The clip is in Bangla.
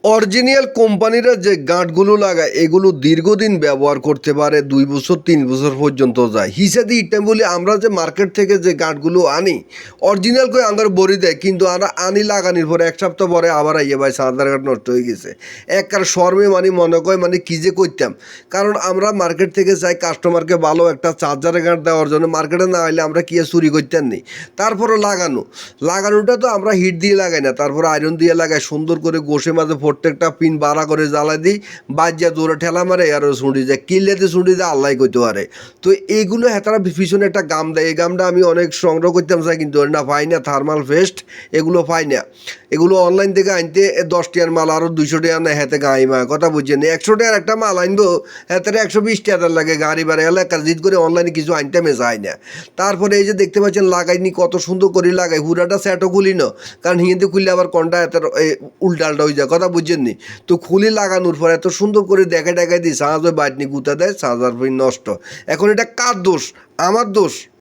অরিজিনাল কোম্পানিরা যে গাঁটগুলো লাগায় এগুলো দীর্ঘদিন ব্যবহার করতে পারে 2 বছর 3 বছর পর্যন্ত যায় হিসাবে ইটা বলি আমরা যে মার্কেট থেকে যে গাঁটগুলো আনি অরিজিনাল করে আঙ্গার বড়ি দেয় কিন্তু আমরা আনি লাগানির পরে 1 সপ্তাহ পরে আবার আইয়ে ভাই চার্জার গাঁট নষ্ট হয়ে গেছে একবার শর্মে মানে মনে কয় মানে কী যে করতাম কারণ আমরা মার্কেট থেকে চাই কাস্টমারকে ভালো একটা চার্জারের গাঁট দেওয়ার জন্য মার্কেটে না আইলে আমরা কি চুরি করতেন নি তারপরে লাগানোটা তো আমরা হিট দিয়ে লাগাই না তারপরে আয়রন দিয়ে লাগাই সুন্দর করে গোষে মাঝে প্রত্যেকটা পিন বাড়া করে জ্বালাই দিই বাজ্যা জোরে ঠেলা মারে আর শুঁড়ি যায় কিল্লেতে শুঁড়ি যায় আল্লাহ করতে পারে তো এইগুলো হেতারা পিছনে একটা গাম দেয় এই গামটা আমি অনেক সংগ্রহ করতাম চাই কিন্তু না পাই না থার্মাল ফেস্ট এগুলো পাই না এগুলো অনলাইন থেকে আনতে 10 টাকার মাল আরও 200 টাকা না হেতে গাঁই মা কথা বুঝছেন 100 টাকার একটা মাল আনবো হেতারে 120 টাকা লাগে গাড়ি বাড়ি এলাকা জিত করে অনলাইনে কিছু আনতে মে যায় না তারপরে এই যে দেখতে পাচ্ছেন লাগাইনি কত সুন্দর করে লাগাই হুড়াটা সেটও খুলি না কারণ হিন্দি খুললে আবার কনটা এত উল্টালটা হয়ে যায় কথা বুঝছেন নি তো খুলি লাগানোর পর এত সুন্দর করে দেখাই দিই সাহায্য বাইটনি গুতা দেয় সাহায্যার নষ্ট এখন এটা কার দোষ আমার দোষ